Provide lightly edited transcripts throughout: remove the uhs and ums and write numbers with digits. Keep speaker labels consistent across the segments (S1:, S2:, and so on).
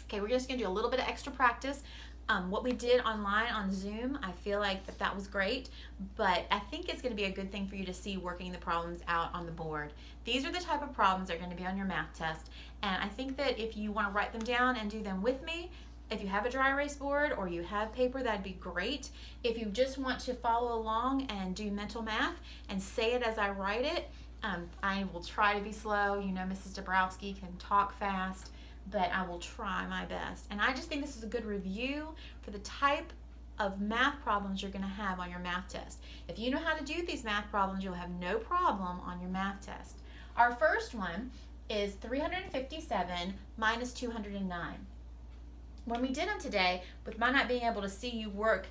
S1: Okay, we're just gonna do a little bit of extra practice. What we did online on Zoom, I feel like that was great, but I think it's gonna be a good thing for you to see working the problems out on the board. These are the type of problems that are gonna be on your math test, and I think that if you wanna write them down and do them with me, if you have a dry erase board or you have paper, that'd be great. If you just want to follow along and do mental math and say it as I write it, I will try to be slow. You know, Mrs. Dabrowski can talk fast, but I will try my best. And I just think this is a good review for the type of math problems you're going to have on your math test. If you know how to do these math problems, you'll have no problem on your math test. Our first one is 357 minus 209. When we did them today, with my not being able to see you work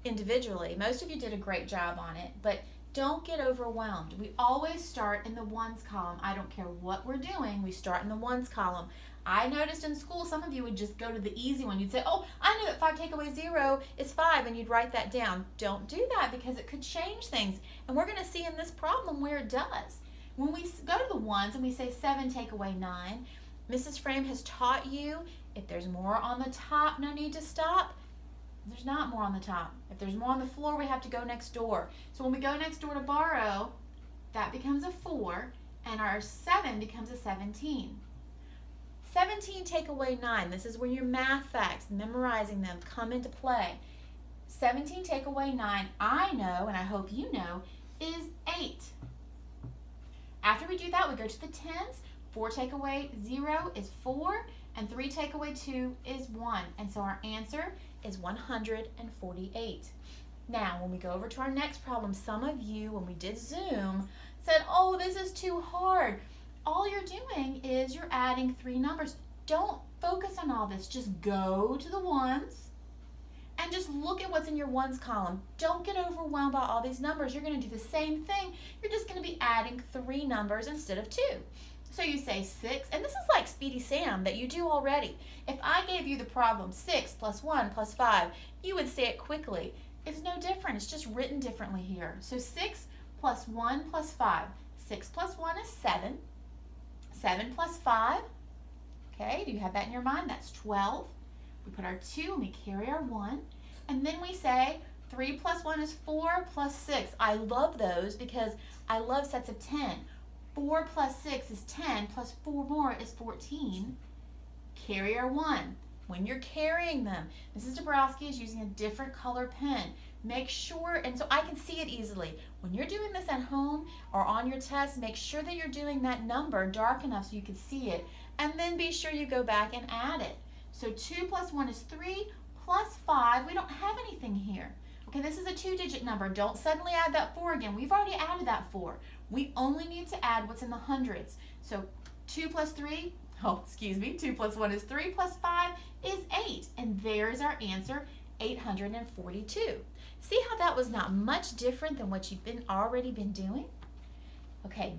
S1: individually, most of you did a great job on it, but don't get overwhelmed. We always start in the ones column. I don't care what we're doing, we start in the ones column. I noticed in school some of you would just go to the easy one. You'd say, oh, I know that 5 take away 0 is 5, and you'd write that down. Don't do that because it could change things. And we're going to see in this problem where it does. When we go to the ones and we say 7 take away 9, Mrs. Frame has taught you if there's more on the top, no need to stop. There's not more on the top. If there's more on the floor, we have to go next door. So when we go next door to borrow, that becomes a 4, and our 7 becomes a 17. 17 take away 9. This is where your math facts, memorizing them, come into play. 17 take away 9, I know, and I hope you know, is 8. After we do that, we go to the tens. 4 take away 0 is 4, and 3 take away 2 is 1. And so our answer is 148. Now, when we go over to our next problem, some of you, when we did Zoom, said, oh, this is too hard. All you're doing is you're adding 3 numbers. Don't focus on all this. Just go to the ones and just look at what's in your ones column. Don't get overwhelmed by all these numbers. You're going to do the same thing. You're just going to be adding 3 numbers instead of 2. So you say 6, and this is like Speedy Sam that you do already. If I gave you the problem 6 plus 1 plus 5, you would say it quickly. It's no different. It's just written differently here. So 6 plus 1 plus 5. 6 plus 1 is 7. 7 plus 5, okay, do you have that in your mind? That's 12. We put our 2 and we carry our 1. And then we say 3 plus 1 is 4 plus 6. I love those because I love sets of 10. 4 plus 6 is 10, plus 4 more is 14. Carry our 1. When you're carrying them, Mrs. Dabrowski is using a different color pen. Make sure, and so I can see it easily. When you're doing this at home or on your test, make sure that you're doing that number dark enough so you can see it. And then be sure you go back and add it. So 2 plus 1 is 3, plus 5, we don't have anything here. Okay, this is a 2-digit number. Don't suddenly add that 4 again. We've already added that 4. We only need to add what's in the hundreds. So 2 plus 3, 2 plus 1 is 3, plus 5 is 8. And there's our answer, 842. See how that was not much different than what you've already been doing? Okay,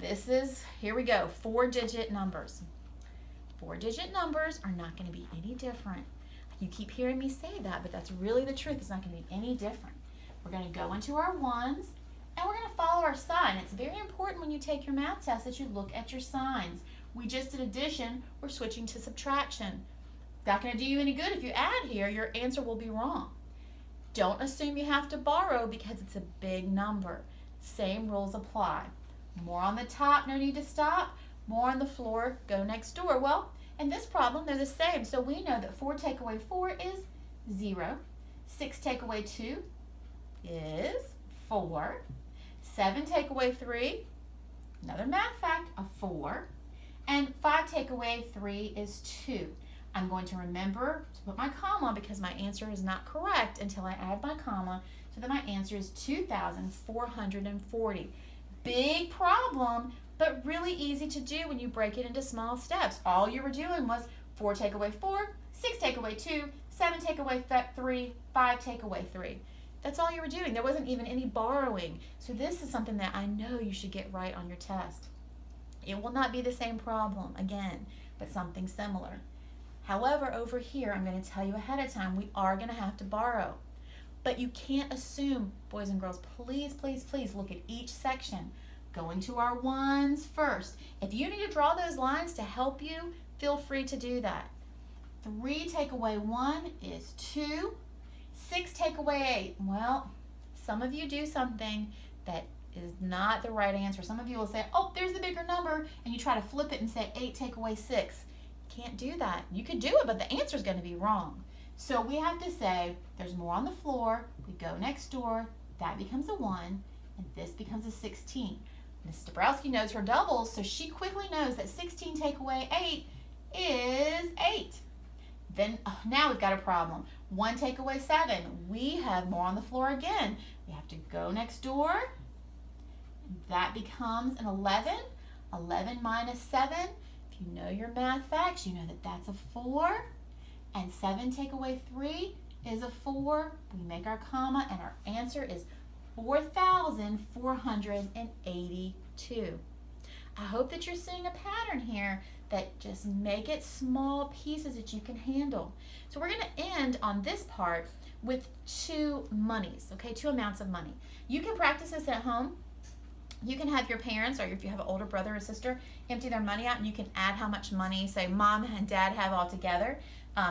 S1: here we go, 4-digit numbers. 4-digit numbers are not going to be any different. You keep hearing me say that, but that's really the truth. It's not going to be any different. We're going to go into our ones, and we're going to follow our sign. It's very important when you take your math test that you look at your signs. We just did addition. We're switching to subtraction. Not going to do you any good if you add here. Your answer will be wrong. Don't assume you have to borrow because it's a big number. Same rules apply. More on the top, no need to stop. More on the floor, go next door. Well, in this problem, they're the same. So we know that 4 take away 4 is 0. 6 take away 2 is 4. 7 take away 3, another math fact, a 4. And 5 take away 3 is 2. I'm going to remember to put my comma because my answer is not correct until I add my comma, so that my answer is 2,440. Big problem, but really easy to do when you break it into small steps. All you were doing was 4 take away 4, 6 take away 2, 7 take away 3, 5 take away 3. That's all you were doing. There wasn't even any borrowing. So this is something that I know you should get right on your test. It will not be the same problem again, but something similar. However, over here, I'm going to tell you ahead of time, we are going to have to borrow. But you can't assume, boys and girls, please, please, please look at each section. Going to our ones first. If you need to draw those lines to help you, feel free to do that. 3 take away 1 is 2. 6 take away 8. Well, some of you do something that is not the right answer. Some of you will say, oh, there's the bigger number, and you try to flip it and say 8 take away 6. Can't do that. You could do it, but the answer is going to be wrong. So we have to say there's more on the floor. We go next door. That becomes a 1, and this becomes a 16. Mrs. Dabrowski knows her doubles, so she quickly knows that 16 take away 8 is 8. Then now we've got a problem. 1 take away 7. We have more on the floor again. We have to go next door. That becomes an 11. 11 minus 7. If you know your math facts, you know that that's a 4. And 7 take away 3 is a 4. We make our comma, and our answer is 4,482. I hope that you're seeing a pattern here, that just make it small pieces that you can handle. So we're going to end on this part with 2 monies, okay, 2 amounts of money. You can practice this at home. You can have your parents, or if you have an older brother or sister, empty their money out, and you can add how much money, say, mom and dad have all together,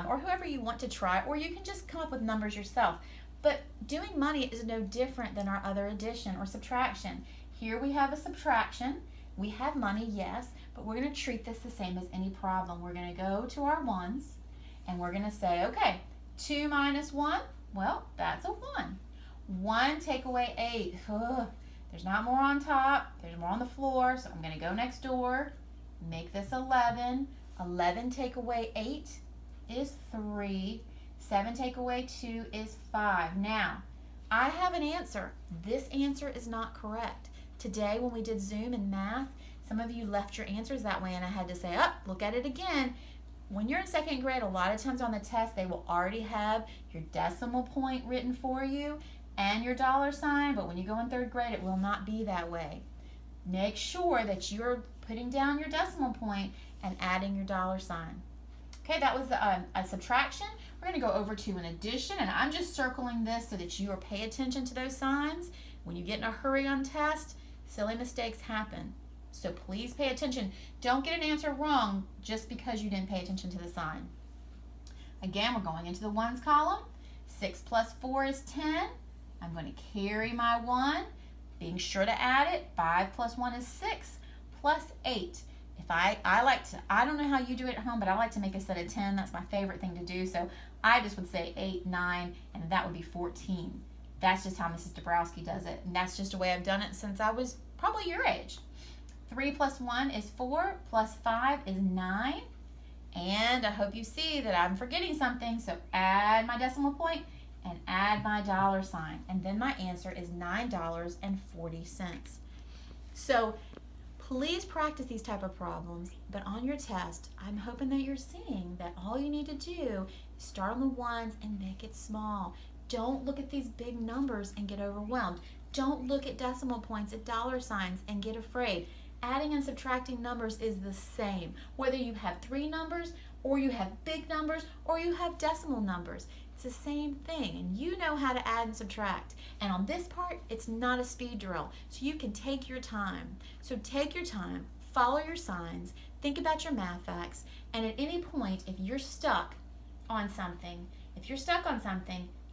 S1: or whoever you want to try, or you can just come up with numbers yourself. But doing money is no different than our other addition or subtraction. Here we have a subtraction. We have money, yes, but we're going to treat this the same as any problem. We're going to go to our ones, and we're going to say, okay, 2 minus 1, well, that's a 1. 1 take away 8. Ugh. There's not more on top. There's more on the floor, so I'm going to go next door, make this 11. 11 take away 8 is 3. 7 take away 2 is 5. Now, I have an answer. This answer is not correct. Today, when we did Zoom and math, some of you left your answers that way, and I had to say, look at it again. When you're in 2nd grade, a lot of times on the test, they will already have your decimal point written for you and your dollar sign, but when you go in 3rd grade, it will not be that way. Make sure that you're putting down your decimal point and adding your dollar sign. Okay, that was a subtraction. We're going to go over to an addition, and I'm just circling this so that you are pay attention to those signs. When you get in a hurry on test, silly mistakes happen. So please pay attention. Don't get an answer wrong just because you didn't pay attention to the sign. Again, we're going into the ones column. 6 plus 4 is 10. I'm going to carry my 1, being sure to add it. 5 plus 1 is 6, plus 8. If I don't know how you do it at home, but I like to make a set of 10. That's my favorite thing to do. So I just would say 8, 9, and that would be 14. That's just how Mrs. Dabrowski does it. And that's just the way I've done it since I was probably your age. 3 plus 1 is 4, plus 5 is 9. And I hope you see that I'm forgetting something. So add my decimal point and add my dollar sign. And then my answer is $9.40. So please practice these type of problems, but on your test, I'm hoping that you're seeing that all you need to do is start on the ones and make it small. Don't look at these big numbers and get overwhelmed. Don't look at decimal points, at dollar signs, and get afraid. Adding and subtracting numbers is the same, whether you have 3 numbers, or you have big numbers, or you have decimal numbers. It's the same thing, and you know how to add and subtract. And on this part, it's not a speed drill, so you can take your time. So take your time, follow your signs, think about your math facts, and at any point, if you're stuck on something,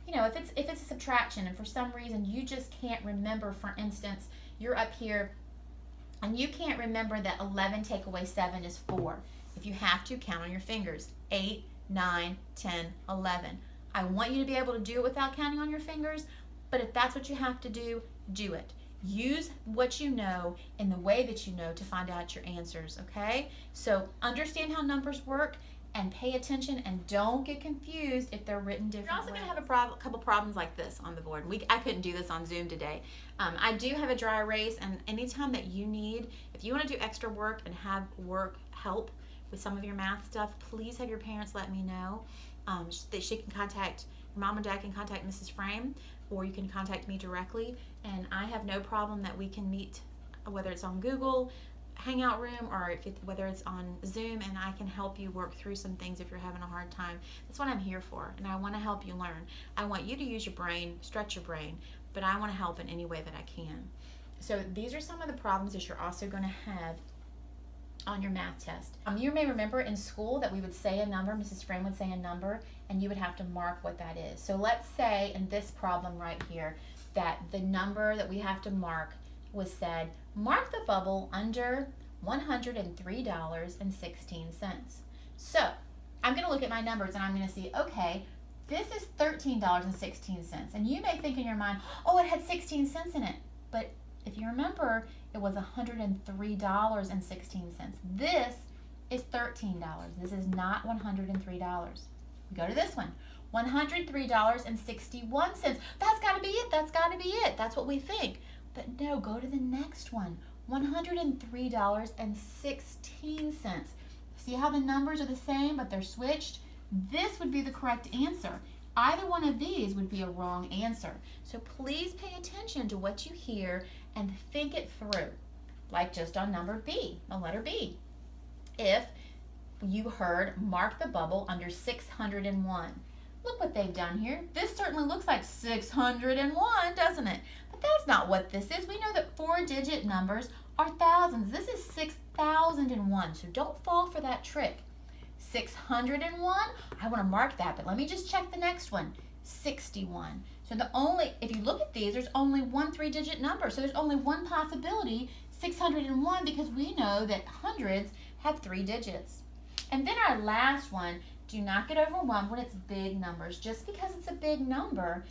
S1: you know, if it's a subtraction and for some reason you just can't remember, for instance, you're up here and you can't remember that 11 take away 7 is 4. If you have to, count on your fingers. 8, 9, 10, 11. I want you to be able to do it without counting on your fingers, but if that's what you have to do, do it. Use what you know in the way that you know to find out your answers, okay? So understand how numbers work and pay attention, and don't get confused if they're written differently. You're also going to have a couple problems like this on the board. I couldn't do this on Zoom today. I do have a dry erase, and anytime that you need, if you want to do extra work and have work help with some of your math stuff, please have your parents let me know. That she can contact, your mom and dad can contact Mrs. Frame, or you can contact me directly, and I have no problem that we can meet, whether it's on Google Hangout Room or whether it's on Zoom, and I can help you work through some things if you're having a hard time. That's what I'm here for, and I want to help you learn. I want you to use your brain, stretch your brain, but I want to help in any way that I can. So these are some of the problems that you're also going to have on your math test. You may remember in school that we would say a number, Mrs. Frame would say a number, and you would have to mark what that is. So let's say in this problem right here that the number that we have to mark was said, mark the bubble under $103.16. So I'm going to look at my numbers and I'm going to see, okay, this is $13.16. And you may think in your mind, oh, it had 16 cents in it. But if you remember, it was $103.16. This is $13. This is not $103. We go to this one. $103.61. That's got to be it. That's got to be it. That's what we think. But no, go to the next one. $103.16. See how the numbers are the same, but they're switched? This would be the correct answer. Either one of these would be a wrong answer. So please pay attention to what you hear and think it through. Like just on number B, the letter B. If you heard mark the bubble under 601. Look what they've done here. This certainly looks like 601, doesn't it? But that's not what this is. We know that 4-digit numbers are thousands. This is 6,001, so don't fall for that trick. 601, I want to mark that, but let me just check the next one. 61. So if you look at these, there's only one 3-digit number, so there's only one possibility, 601, because we know that hundreds have 3 digits. And then our last one, do not get overwhelmed when it's big numbers. Just because it's a big number,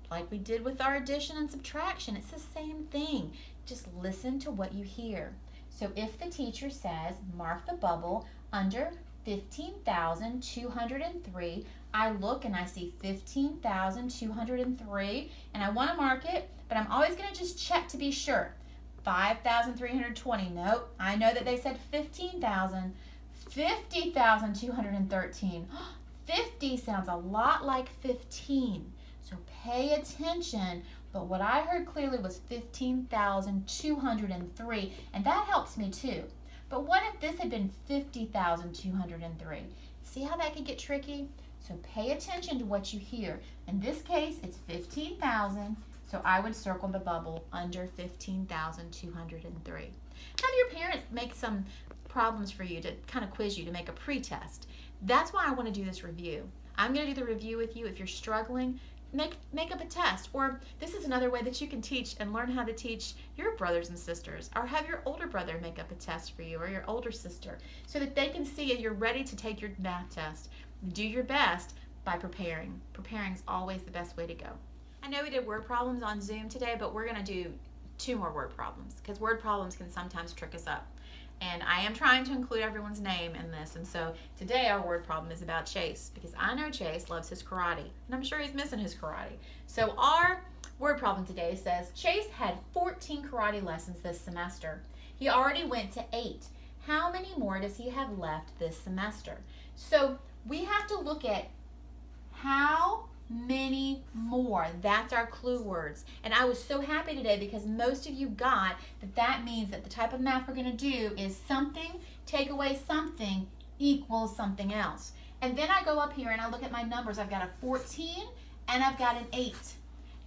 S1: like we did with our addition and subtraction, it's the same thing. Just listen to what you hear. So if the teacher says, mark the bubble under 15,203, I look and I see 15,203, and I want to mark it, but I'm always going to just check to be sure. 5,320, nope, I know that they said 15,000. 50,213. 50 sounds a lot like 15, so pay attention. But what I heard clearly was 15,203, and that helps me too. But what if this had been 50,203? See how that could get tricky? So pay attention to what you hear. In this case, it's 15,000, so I would circle the bubble under 15,203. Have your parents make some problems for you to kind of quiz you to make a pre-test. That's why I want to do this review. I'm going to do the review with you. If you're struggling, make up a test. Or this is another way that you can teach and learn how to teach your brothers and sisters, or have your older brother make up a test for you, or your older sister, so that they can see if you're ready to take your math test. Do your best by preparing. Preparing is always the best way to go. I know we did word problems on Zoom today, but we're going to do 2 more word problems because word problems can sometimes trick us up. And I am trying to include everyone's name in this. And so today our word problem is about Chase, because I know Chase loves his karate, and I'm sure he's missing his karate. So our word problem today says, Chase had 14 karate lessons this semester. He already went to 8. How many more does he have left this semester? So we have to look at how many more. That's our clue words. And I was so happy today because most of you got that means that the type of math we're going to do is something, take away something, equals something else. And then I go up here and I look at my numbers. I've got a 14 and I've got an 8.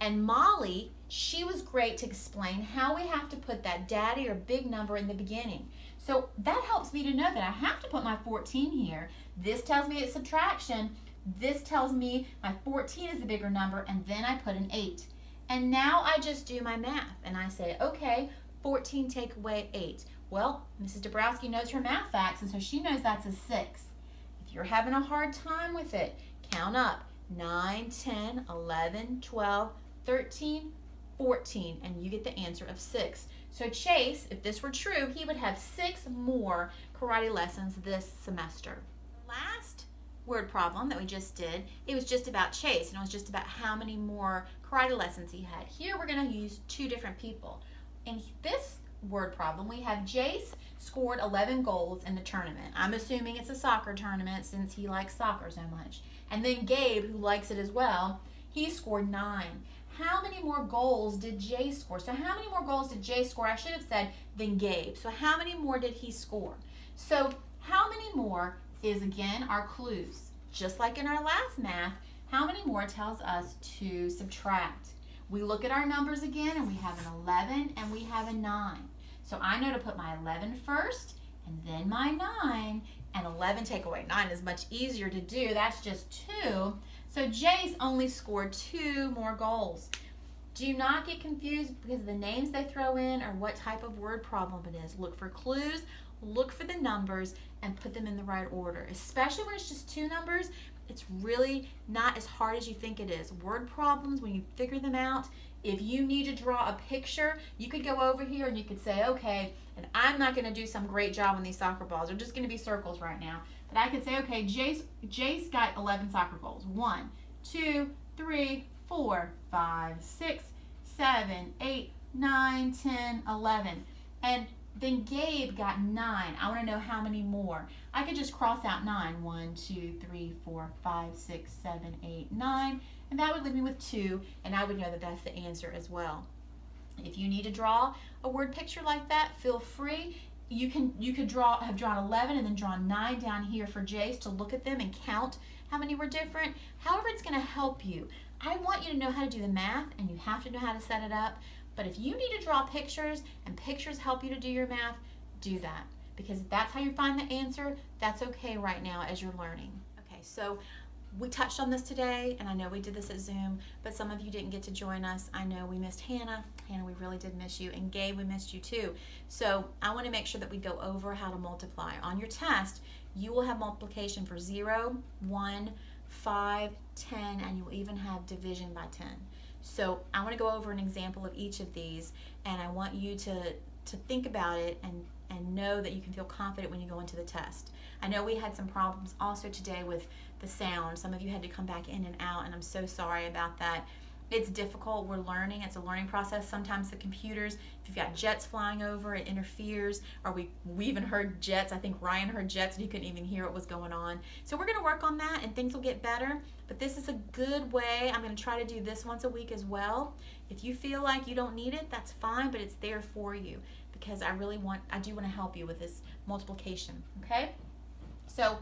S1: And Molly, she was great to explain how we have to put that daddy or big number in the beginning. So that helps me to know that I have to put my 14 here. This tells me it's subtraction. This tells me my 14 is the bigger number, and then I put an 8. And now I just do my math, and I say, okay, 14 take away 8. Well, Mrs. Dabrowski knows her math facts, and so she knows that's a 6. If you're having a hard time with it, count up 9, 10, 11, 12, 13, 14, and you get the answer of 6. So Chase, if this were true, he would have 6 more karate lessons this semester. Last word problem that we just did, it was just about Chase, and it was just about how many more karate lessons he had. Here we're going to use 2 different people. In this word problem, we have Jace scored 11 goals in the tournament. I'm assuming it's a soccer tournament since he likes soccer so much. And then Gabe, who likes it as well, he scored 9. How many more goals did Jace score? So how many more goals did Jace score? I should have said than Gabe. So how many more did he score? So how many more is, again, our clues. Just like in our last math, how many more tells us to subtract. We look at our numbers again, and we have an 11 and we have a 9. So I know to put my 11 first and then my 9, and 11 take away 9 is much easier to do. That's just 2. So Jace only scored 2 more goals. Do not get confused because the names they throw in or what type of word problem it is. Look for clues, look for the numbers, and put them in the right order. Especially when it's just 2 numbers, it's really not as hard as you think it is. Word problems, when you figure them out, if you need to draw a picture, you could go over here and you could say, okay, and I'm not going to do some great job on these soccer balls. They're just going to be circles right now. But I could say, okay, Jace got 11 soccer goals. 1, 2, 3, 4, 5, 6, 7, 8, 9, 10, 11. And then Gabe got 9. I want to know how many more. I could just cross out 9. 1, 2, 3, 4, 5, 6, 7, 8, 9. And that would leave me with 2, and I would know that that's the answer as well. If you need to draw a word picture like that, feel free. You could have drawn 11 and then drawn 9 down here for Jace to look at them and count how many were different. However, it's going to help you. I want you to know how to do the math, and you have to know how to set it up. But if you need to draw pictures and pictures help you to do your math, do that. Because if that's how you find the answer, that's okay right now as you're learning. Okay, so we touched on this today, and I know we did this at Zoom, but some of you didn't get to join us. I know we missed Hannah. Hannah, we really did miss you. And Gabe, we missed you too. So I want to make sure that we go over how to multiply. On your test, you will have multiplication for 0, 1, 5, 10, and you will even have division by 10. So I want to go over an example of each of these, and I want you to think about it and know that you can feel confident when you go into the test. I know we had some problems also today with the sound. Some of you had to come back in and out, and I'm so sorry about that. It's difficult. We're learning. It's a learning process. Sometimes the computers, if you've got jets flying over, it interferes. Or we even heard jets. I think Ryan heard jets and he couldn't even hear what was going on. So we're going to work on that and things will get better. But this is a good way. I'm going to try to do this once a week as well. If you feel like you don't need it, that's fine, but it's there for you because I do want to help you with this multiplication. Okay? So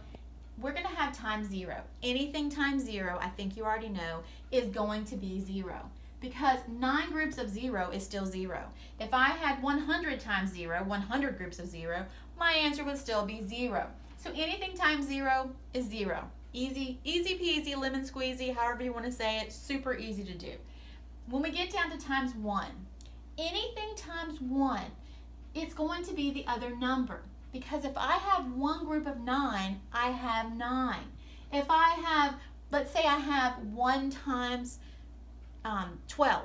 S1: we're going to have times 0. Anything times 0, I think you already know, is going to be 0 because 9 groups of 0 is still 0. If I had 100 times 0, 100 groups of 0, my answer would still be 0. So anything times 0 is 0. Easy peasy, lemon squeezy, however you want to say it, super easy to do. When we get down to times 1, anything times 1, it's going to be the other number. Because if I have one group of 9, I have 9. If I have, let's say I have 1 times 12,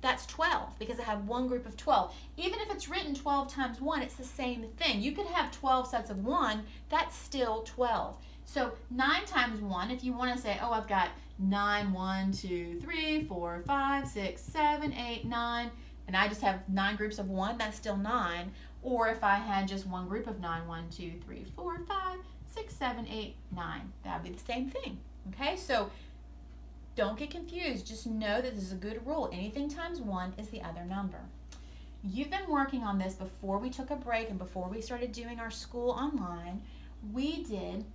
S1: that's 12 because I have one group of 12. Even if it's written 12 times 1, it's the same thing. You could have 12 sets of 1, that's still 12. So 9 times 1, if you want to say, oh, I've got 9, 1, 2, 3, 4, 5, 6, 7, 8, 9, and I just have 9 groups of 1, that's still 9. Or if I had just one group of 9, 1, 2, 3, 4, 5, 6, 7, 8, 9, that would be the same thing. Okay, so don't get confused. Just know that this is a good rule. Anything times 1 is the other number. You've been working on this before we took a break and before we started doing our school online. We did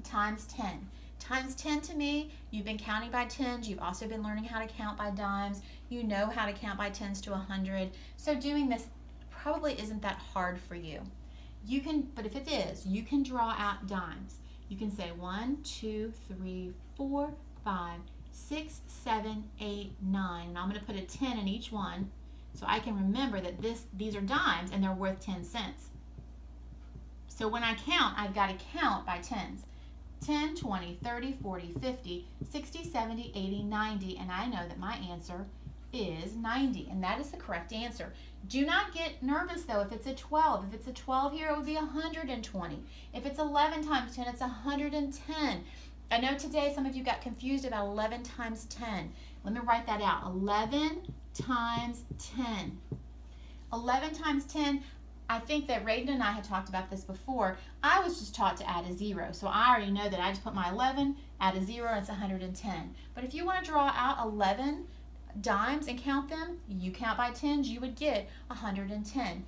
S1: times 10. Times 10 to me, you've been counting by tens. You've also been learning how to count by dimes. You know how to count by tens to 100. So doing this probably isn't that hard for you. But if it is, you can draw out dimes. You can say 1, 2, 3, 4, 5, 6, 7, 8, 9. And I'm going to put a 10 in each one so I can remember that these are dimes and they're worth 10 cents. So when I count, I've got to count by tens. 10, 20, 30, 40, 50, 60, 70, 80, 90, and I know that my answer is 90, and that is the correct answer. Do not get nervous though if it's a 12. If it's a 12 here, it would be 120. If it's 11 times 10, it's 110. I know today some of you got confused about 11 times 10. Let me write that out. 11 times 10. 11 times 10, I think that Raiden and I had talked about this before. I was just taught to add a 0, so I already know that I just put my 11, add a 0, and it's 110. But if you want to draw out 11 dimes and count them, you count by tens, you would get 110.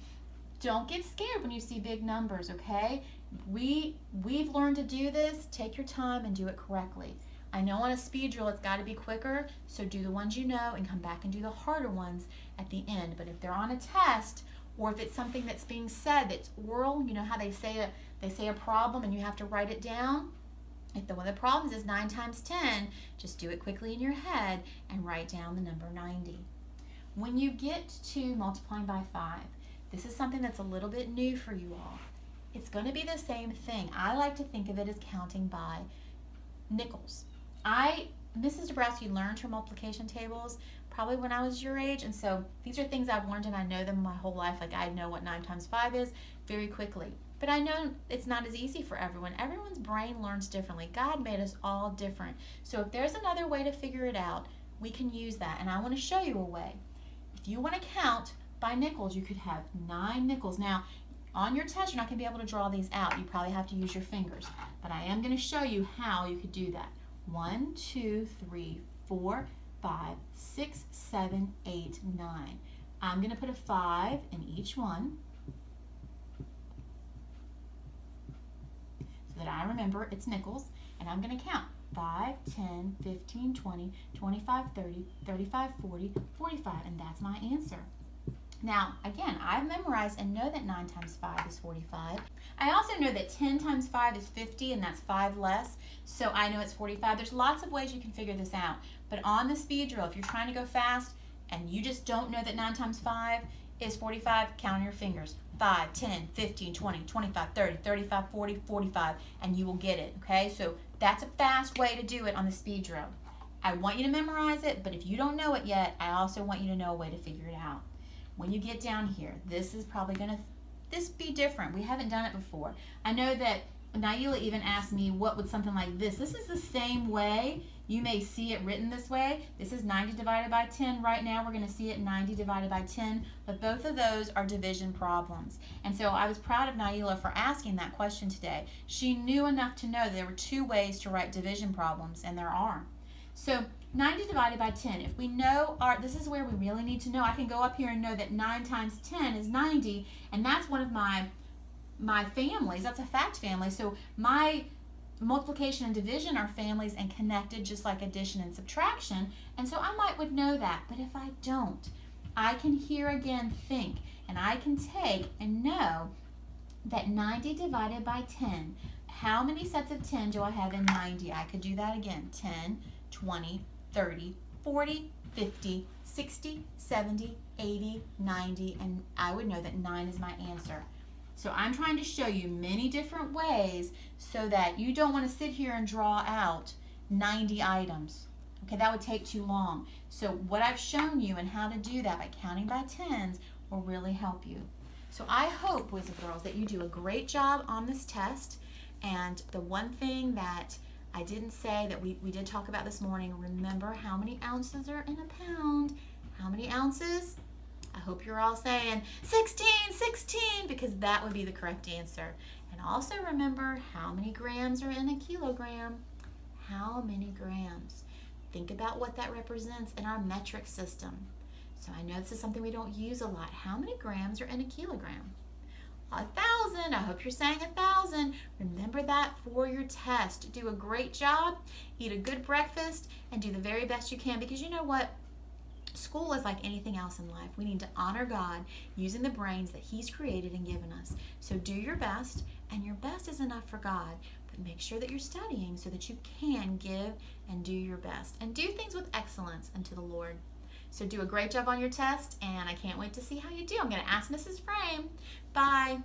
S1: Don't get scared when you see big numbers, okay? We've learned to do this. Take your time and do it correctly. I know on a speed drill it's got to be quicker, so do the ones you know and come back and do the harder ones at the end. But if they're on a test or if it's something that's being said that's oral, you know how they say a problem and you have to write it down. If one of the problems is 9 times 10, just do it quickly in your head and write down the number 90. When you get to multiplying by 5, this is something that's a little bit new for you all. It's going to be the same thing. I like to think of it as counting by nickels. Mrs. Dabrowski learned her multiplication tables probably when I was your age, and so these are things I've learned and I know them my whole life. Like I know what 9 times 5 is very quickly. But I know it's not as easy for everyone. Everyone's brain learns differently. God made us all different. So if there's another way to figure it out, we can use that. And I want to show you a way. If you want to count by nickels, you could have 9 nickels. Now, on your test, you're not going to be able to draw these out. You probably have to use your fingers. But I am going to show you how you could do that. 1, 2, 3, 4, 5, 6, 7, 8, 9. I'm going to put a 5 in each one, so that I remember it's nickels, and I'm going to count 5, 10, 15, 20, 25, 30, 35, 40, 45, and that's my answer. Now, again, I've memorized and know that 9 times 5 is 45. I also know that 10 times 5 is 50, and that's 5 less, so I know it's 45. There's lots of ways you can figure this out, but on the speed drill, if you're trying to go fast and you just don't know that 9 times 5 is 45, count on your fingers. 5, 10, 15, 20, 25, 30, 35, 40, 45, and you will get it, okay? So that's a fast way to do it on the speed drill. I want you to memorize it, but if you don't know it yet, I also want you to know a way to figure it out. When you get down here, this is probably going to be different. We haven't done it before. I know that Naila even asked me, what would something like this? This is the same way. You may see it written this way. This is 90 divided by 10. Right now, we're going to see it 90 divided by 10, but both of those are division problems. And so I was proud of Naila for asking that question today. She knew enough to know that there were 2 ways to write division problems, and there are. So 90 divided by 10, if we know this is where we really need to know. I can go up here and know that 9 times 10 is 90, and that's one of my families. That's a fact family. So my multiplication and division are families and connected just like addition and subtraction, and so I would know that. But if I don't, I can here again think, and I can take and know that 90 divided by 10, how many sets of 10 do I have in 90? I could do that again. 10, 20, 30, 40, 50, 60, 70, 80, 90, and I would know that 9 is my answer. So I'm trying to show you many different ways so that you don't want to sit here and draw out 90 items. Okay, that would take too long. So what I've shown you and how to do that by counting by tens will really help you. So I hope, boys and girls, that you do a great job on this test. And the one thing that I didn't say that we did talk about this morning, remember how many ounces are in a pound? How many ounces? I hope you're all saying 16, 16, because that would be the correct answer. And also remember how many grams are in a kilogram. How many grams? Think about what that represents in our metric system. So I know this is something we don't use a lot. How many grams are in a kilogram? 1,000. I hope you're saying 1,000. Remember that for your test. Do a great job, eat a good breakfast, and do the very best you can, because you know what? School is like anything else in life. We need to honor God using the brains that He's created and given us. So do your best, and your best is enough for God. But make sure that you're studying so that you can give and do your best. And do things with excellence unto the Lord. So do a great job on your test, and I can't wait to see how you do. I'm going to ask Mrs. Frame. Bye.